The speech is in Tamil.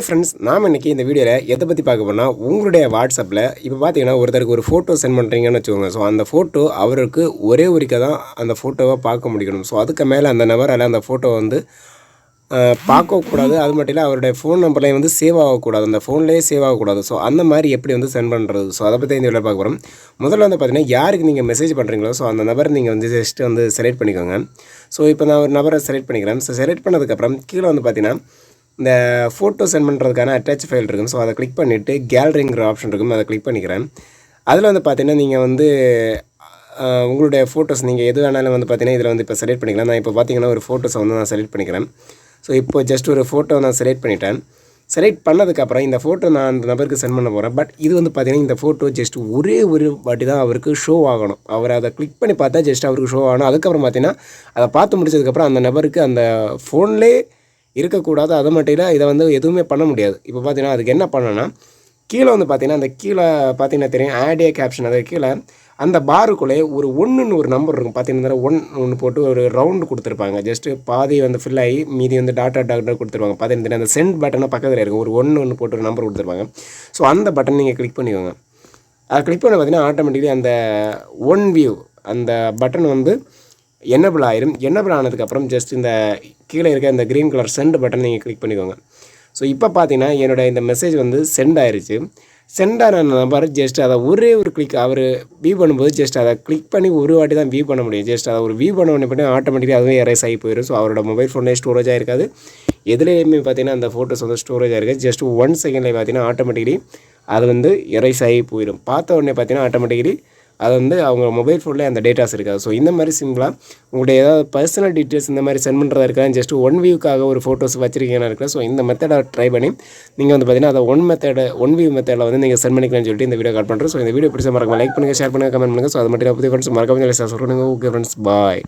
ஃப்ரெண்ட்ஸ், நாம் இன்றைக்கி இந்த வீடியோவில் எதை பற்றி பார்க்க போனால் உங்களுடைய வாட்ஸ்அப்பில் இப்போ பார்த்தீங்கன்னா ஒருத்தருக்கு ஒரு ஃபோட்டோ சென்ட் பண்ணுறீங்கன்னு வச்சுக்கோங்க. ஸோ அந்த ஃபோட்டோ அவருக்கு ஒரே ஒருக்க தான் அந்த ஃபோட்டோவை பார்க்க முடிக்கணும். ஸோ அதுக்கு மேலே அந்த நபரால் அந்த ஃபோட்டோவை வந்து பார்க்கக்கூடாது. அது மட்டும் இல்லை, அவருடைய ஃபோன் நம்பர்லேயும் வந்து சேவ் ஆகக்கூடாது, அந்த ஃபோன்லேயே சேவ் ஆகக்கூடாது. ஸோ அந்த மாதிரி எப்படி வந்து சென்ட் பண்ணுறது, ஸோ அதை பற்றி இந்த வீடியோவில் பார்க்க போகிறோம். முதல்ல வந்து பார்த்தீங்கன்னா யாருக்கு நீங்கள் மெசேஜ் பண்ணுறீங்களோ ஸோ அந்த நபரை நீங்கள் வந்து ஜஸ்ட்டு வந்து செலக்ட் பண்ணிக்கோங்க. ஸோ இப்போ நான் ஒரு நபரை செலக்ட் பண்ணிக்கிறேன். ஸோ செலக்ட் பண்ணதுக்கப்புறம் கீழே வந்து பார்த்தீங்கன்னா இந்த ஃபோட்டோ சென்ட் பண்ணுறதுக்கான அட்டாச் ஃபைல் இருக்கும். ஸோ அதை கிளிக் பண்ணிவிட்டு கேலரிங்கிற ஆப்ஷன் இருக்கும், அதை கிளிக் பண்ணிக்கிறேன். அதில் வந்து பார்த்தீங்கன்னா நீங்கள் வந்து உங்களுடைய ஃபோட்டோஸ் நீங்கள் எது வேணாலும் வந்து பார்த்தீங்கன்னா இதில் வந்து இப்போ செலக்ட் பண்ணிக்கலாம். நான் இப்போ பார்த்தீங்கன்னா ஒரு ஃபோட்டோஸை வந்து நான் செலக்ட் பண்ணிக்கிறேன். ஸோ இப்போ ஜஸ்ட் ஒரு ஃபோட்டோ நான் செலக்ட் பண்ணிட்டேன். செலக்ட் பண்ணதுக்கப்புறம் இந்த ஃபோட்டோ நான் அந்த நபருக்கு சென்ட் பண்ண போகிறேன். பட் இது வந்து பார்த்தீங்கன்னா இந்த ஃபோட்டோ ஜஸ்ட் ஒரே ஒரு வாட்டி தான் அவருக்கு ஷோ ஆகணும். அவர் அதை கிளிக் பண்ணி பார்த்தா ஜஸ்ட் அவருக்கு ஷோ ஆகணும். அதுக்கப்புறம் பார்த்தீங்கன்னா அதை பார்த்து முடிச்சதுக்கப்புறம் அந்த நபருக்கு அந்த ஃபோன்லேயே இருக்கக்கூடாது. அது மட்டும் இல்லை, இதை வந்து எதுவுமே பண்ண முடியாது. இப்போ பார்த்தீங்கன்னா அதுக்கு என்ன பண்ணணும்னா கீழே வந்து பார்த்தீங்கன்னா அந்த கீழே பார்த்தீங்கன்னா தெரியும் ஆடியோ கேப்ஷன், அது கீழே அந்த பாருக்குள்ளே ஒரு 1ன்னு ஒரு நம்பர் இருக்கும். பார்த்தீங்கன்னா 1 போட்டு ஒரு ரவுண்டு கொடுத்துருப்பாங்க. ஜஸ்ட்டு பாதி வந்து ஃபில் ஆகி மீதி வந்து டாட்டா கொடுத்துருப்பாங்க. பார்த்தீங்கன்னா அந்த சென்ட் பட்டனை பக்கத்தில் இருக்கும், ஒரு 1 போட்டு ஒரு நம்பர் கொடுத்துருப்பாங்க. ஸோ அந்த பட்டன் நீங்கள் கிளிக் பண்ணிக்கோங்க. அதை கிளிக் பண்ண பார்த்தீங்கன்னா ஆட்டோமேட்டிக்கலி அந்த ஒன் வியூ அந்த பட்டன் வந்து எனபிள் ஆயிரும். எனபிள் ஆனதுக்கப்புறம் ஜஸ்ட் இந்த கீழே இருக்க இந்த க்ரீன் கலர் சென்ட் பட்டன் நீங்கள் கிளிக் பண்ணிக்கோங்க. ஸோ இப்போ பார்த்தீங்கன்னா என்னோடய இந்த மெசேஜ் வந்து சென்ட் ஆயிடுச்சு. சென்ட் ஆன நம்பர் ஜஸ்ட் அதை ஒரே ஒரு கிளிக் அவர் வியூ பண்ணும்போது ஜஸ்ட் அதை கிளிக் பண்ணி ஒரு வாட்டி தான் வியூ பண்ண முடியும். ஜஸ்ட் அதை ஒரு வியூ பண்ணி ஆட்டோமேட்டிக்காக அதுவே எரேஸ் ஆகி போயிடும். ஸோ அவரோட மொபைல் ஃபோன்லேயே ஸ்டோரேஜ் ஆகிருக்காது, எதுலேயுமே பார்த்தீங்கன்னா அந்த ஃபோட்டோஸ் வந்து ஸ்டோரேஜ் ஆகிருக்காது. ஜஸ்ட் 1 செகண்ட்லேயே பார்த்தீங்கன்னா ஆட்டோமேட்டிக்கலி அது வந்து எரேஸ் ஆகி போயிடும். பார்த்த உடனே பார்த்தீங்கன்னா ஆட்டோமேட்டிக்கலி அது வந்து அவங்க மொபைல் ஃபோனில் அந்த டேட்டாஸ் இருக்காது. ஸோ இந்த மாதிரி சிம்பிளாக உங்களுடைய ஏதாவது பர்சனல் டீட்டெயில்ஸ் இந்த மாதிரி சென்ட் பண்ணுறதா இருக்கா, ஜஸ்ட் 1 வியூக்காக ஒரு ஃபோட்டோஸ் வச்சிருக்கீங்கன்னா இருக்கலாம். ஸோ இந்த மெத்தடை ட்ரை பண்ணி நீங்கள் வந்து பார்த்தீங்கன்னா அதை 1 வியூ மெத்தடில் வந்து நீங்கள் சென்ட் பண்ணிக்கலாம்னு சொல்லிட்டு இந்த வீடியோ கால் பண்ணுறேன். ஸோ இந்த வீடியோ பிடிச்ச மறக்காம லைக் பண்ணுங்கள், ஷேர் பண்ணுங்கள், கமெண்ட் பண்ணுங்கள். ஸோ அது மட்டும் புதிய ஃப்ரெண்ட்ஸ் மறக்காம சொல்லுங்கள். ஓகே ஃப்ரெண்ட்ஸ், பாய்.